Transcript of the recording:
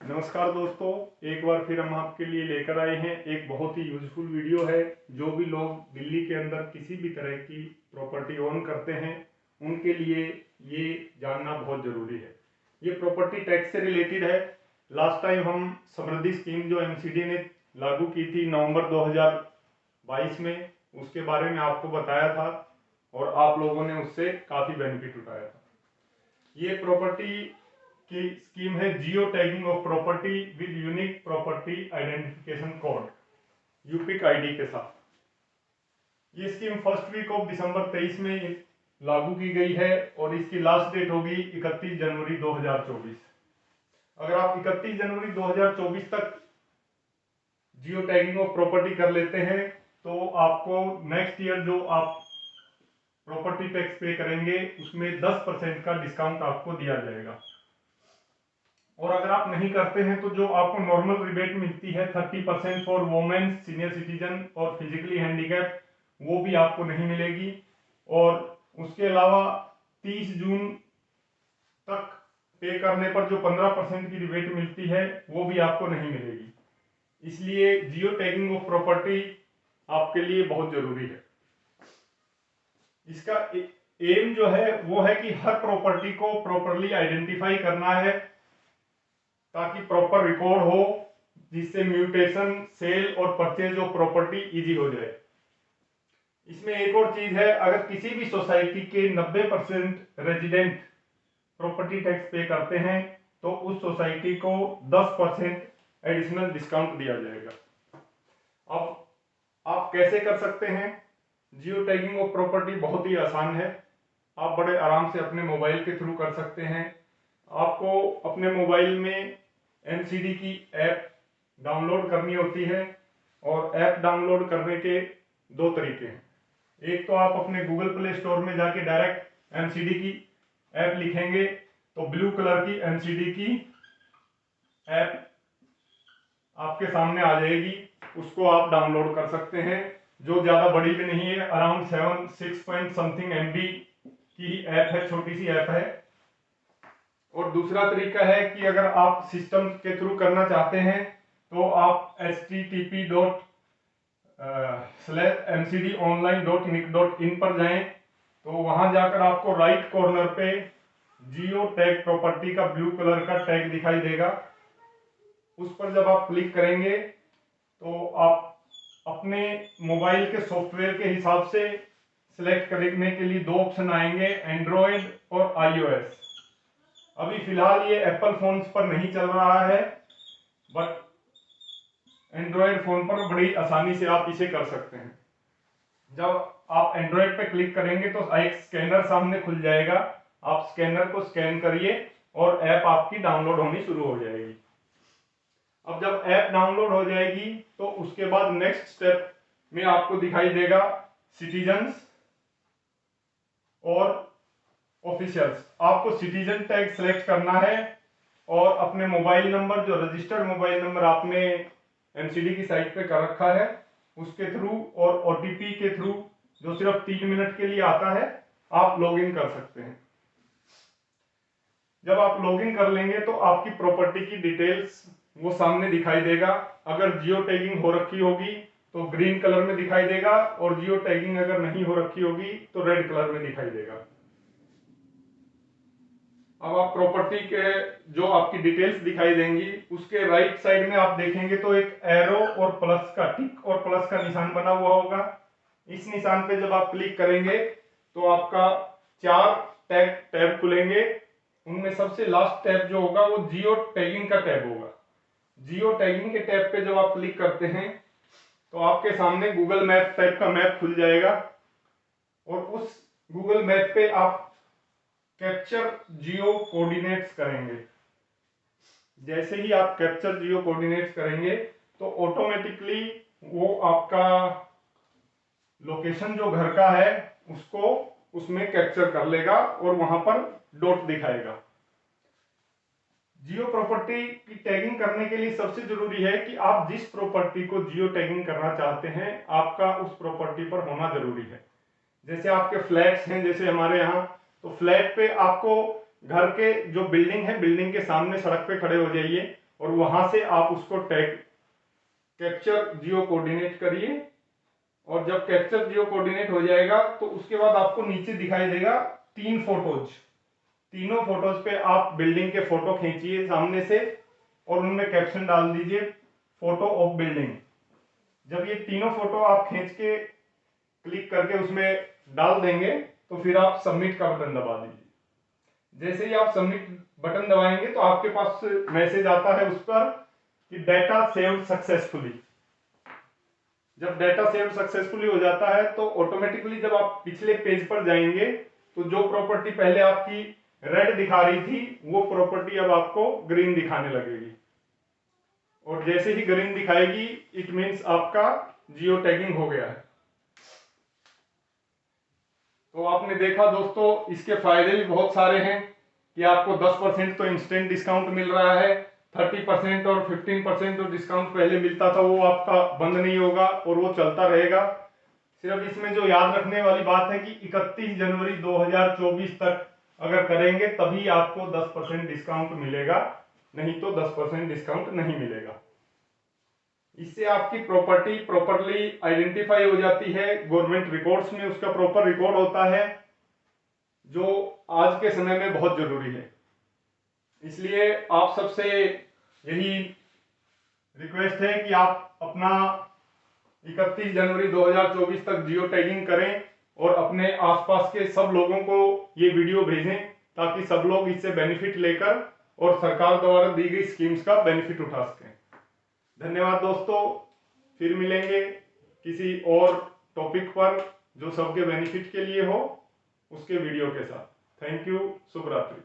नमस्कार दोस्तों, एक बार फिर हम आपके लिए लेकर आए हैं एक बहुत ही यूजफुल वीडियो है। जो भी लोग दिल्ली के अंदर किसी भी तरह की प्रॉपर्टी ओन करते हैं उनके लिए ये जानना बहुत ज़रूरी है। ये प्रॉपर्टी टैक्स से रिलेटेड है। लास्ट टाइम हम समृद्धि स्कीम जो एमसीडी ने लागू की थी नवंबर 2022 में, उसके बारे में आपको बताया था और आप लोगों ने उससे काफ़ी बेनिफिट उठाया था। ये प्रॉपर्टी की स्कीम है geo tagging of property with unique property identification code, UPIC ID के साथ। ये scheme first week of December 23 में लागू की गई है और इसकी लास्ट डेट होगी 31 जनवरी 2024। अगर आप 31 जनवरी 2024 तक जियो टैगिंग ऑफ प्रॉपर्टी कर लेते हैं तो आपको नेक्स्ट ईयर जो आप प्रॉपर्टी टैक्स पे करेंगे उसमें 10% का डिस्काउंट आपको दिया जाएगा। और अगर आप नहीं करते हैं तो जो आपको नॉर्मल रिबेट मिलती है 30% फॉर वोमेन, सीनियर सिटीजन और फिजिकली हैंडीकैप, वो भी आपको नहीं मिलेगी। और उसके अलावा 30 जून तक पे करने पर जो 15% की रिबेट मिलती है वो भी आपको नहीं मिलेगी। इसलिए जियो टैगिंग ऑफ प्रॉपर्टी आपके लिए बहुत जरूरी है। इसका एम जो है वो है कि हर प्रॉपर्टी को प्रॉपरली आइडेंटिफाई करना है ताकि प्रॉपर रिकॉर्ड हो, जिससे म्यूटेशन, सेल और परचेज ऑफ प्रॉपर्टी इजी हो जाए। इसमें एक और चीज है, अगर किसी भी सोसाइटी के 90% रेजिडेंट प्रॉपर्टी टैक्स पे करते हैं तो उस सोसाइटी को 10% एडिशनल डिस्काउंट दिया जाएगा। अब आप कैसे कर सकते हैं? जियो टैगिंग ऑफ प्रॉपर्टी बहुत ही आसान है। आप बड़े आराम से अपने मोबाइल के थ्रू कर सकते हैं। आपको अपने मोबाइल में एमसीडी की ऐप डाउनलोड करनी होती है और ऐप डाउनलोड करने के दो तरीके हैं। एक तो आप अपने गूगल प्ले स्टोर में जाके डायरेक्ट एमसीडी की ऐप लिखेंगे तो ब्लू कलर की एमसीडी की ऐप आपके सामने आ जाएगी, उसको आप डाउनलोड कर सकते हैं। जो ज़्यादा बड़ी भी नहीं है, अराउंड 6 पॉइंट समथिंग MB की ऐप है, छोटी सी ऐप है। और दूसरा तरीका है कि अगर आप सिस्टम के थ्रू करना चाहते हैं तो आप http://mcdonline.nic.in पर जाएं तो वहां जाकर आपको राइट कॉर्नर पे जियो टैग प्रॉपर्टी का ब्लू कलर का टैग दिखाई देगा। उस पर जब आप क्लिक करेंगे तो आप अपने मोबाइल के सॉफ्टवेयर के हिसाब से सिलेक्ट करने के लिए दो ऑप्शन आएंगे, एंड्रॉयड और iOS। अभी फिलहाल ये एप्पल फोन्स पर नहीं चल रहा है, बट एंड्रॉयड फोन पर बड़ी आसानी से आप इसे कर सकते हैं। जब आप एंड्रॉयड पे क्लिक करेंगे तो एक स्कैनर सामने खुल जाएगा। आप स्कैनर को स्कैन करिए और ऐप आपकी डाउनलोड होनी शुरू हो जाएगी। अब जब ऐप डाउनलोड हो जाएगी तो उसके बाद नेक्स्ट स्टेप में आपको दिखाई देगा सिटीजन्स और ऑफिशियल्स। आपको सिटीजन टैग सेलेक्ट करना है और अपने मोबाइल नंबर, जो रजिस्टर्ड मोबाइल नंबर आपने एमसीडी की साइट पे कर रखा है, उसके थ्रू और ओटीपी के थ्रू, जो सिर्फ 3 मिनट के लिए आता है, आप लॉगिन कर सकते हैं। जब आप लॉगिन कर लेंगे तो आपकी प्रॉपर्टी की डिटेल्स वो सामने दिखाई देगा। अगर जियो टैगिंग हो रखी होगी तो ग्रीन कलर में दिखाई देगा और जियो टैगिंग अगर नहीं हो रखी होगी तो रेड कलर में दिखाई देगा। अब आप प्रॉपर्टी के जो आपकी डिटेल्स दिखाई देंगी उसके राइट साइड में आप देखेंगे तो एक एरो और प्लस का, टिक और प्लस का निशान बना हुआ होगा। इस निशान पे जब आप क्लिक करेंगे तो आपका 4 टैब खुलेंगे। उनमें सबसे लास्ट टैब जो होगा वो जियो टैगिंग का टैब होगा। जियो टैगिंग के टैब पे जब आप क्लिक करते हैं तो आपके सामने गूगल मैप टाइप का मैप खुल जाएगा और उस गूगल मैप पे आप कैप्चर जियो कोऑर्डिनेट्स करेंगे। जैसे ही आप कैप्चर जियो कोऑर्डिनेट्स करेंगे तो ऑटोमेटिकली वो आपका लोकेशन जो घर का है उसको उसमें कैप्चर कर लेगा और वहां पर डॉट दिखाएगा। जियो प्रॉपर्टी की टैगिंग करने के लिए सबसे जरूरी है कि आप जिस प्रॉपर्टी को जियो टैगिंग करना चाहते हैं आपका उस प्रॉपर्टी पर होना जरूरी है। जैसे आपके फ्लैट्स हैं, जैसे हमारे यहाँ, तो फ्लैट पे आपको घर के जो बिल्डिंग है, बिल्डिंग के सामने सड़क पे खड़े हो जाइए और वहां से आप उसको टैग कैप्चर जियो कोऑर्डिनेट करिए। और जब कैप्चर जियो कोऑर्डिनेट हो जाएगा तो उसके बाद आपको नीचे दिखाई देगा 3 फोटोज। तीनों फोटोज पे आप बिल्डिंग के फोटो खींचिए सामने से और उनमें कैप्शन डाल दीजिए फोटो ऑफ बिल्डिंग। जब ये तीनों फोटो आप खींच के क्लिक करके उसमें डाल देंगे तो फिर आप सबमिट का बटन दबा दीजिए। जैसे ही आप सबमिट बटन दबाएंगे तो आपके पास मैसेज आता है उस पर कि डेटा सेव्ड सक्सेसफुली। जब डेटा सेव्ड सक्सेसफुली हो जाता है तो ऑटोमेटिकली जब आप पिछले पेज पर जाएंगे तो जो प्रॉपर्टी पहले आपकी रेड दिखा रही थी वो प्रॉपर्टी अब आपको ग्रीन दिखाने लगेगी। और जैसे ही ग्रीन दिखाएगी इट मीन्स आपका जियो टैगिंग हो गया है। तो आपने देखा दोस्तों, इसके फायदे भी बहुत सारे हैं कि आपको 10% तो इंस्टेंट डिस्काउंट मिल रहा है, 30% और 15% जो डिस्काउंट पहले मिलता था वो आपका बंद नहीं होगा और वो चलता रहेगा। सिर्फ इसमें जो याद रखने वाली बात है कि 31 जनवरी 2024 तक अगर करेंगे तभी आपको 10% डिस्काउंट मिलेगा, नहीं तो 10% डिस्काउंट नहीं मिलेगा। इससे आपकी प्रॉपर्टी प्रॉपरली आइडेंटिफाई हो जाती है, गवर्नमेंट रिकॉर्ड्स में उसका प्रॉपर रिकॉर्ड होता है, जो आज के समय में बहुत जरूरी है। इसलिए आप सबसे यही रिक्वेस्ट है कि आप अपना 31 जनवरी 2024 तक जियो टैगिंग करें और अपने आसपास के सब लोगों को ये वीडियो भेजें ताकि सब लोग इससे बेनिफिट लेकर और सरकार द्वारा दी गई स्कीम्स का बेनिफिट उठा सकें। धन्यवाद दोस्तों, फिर मिलेंगे किसी और टॉपिक पर जो सबके बेनिफिट के लिए हो उसके वीडियो के साथ। थैंक यू, शुभ रात्रि।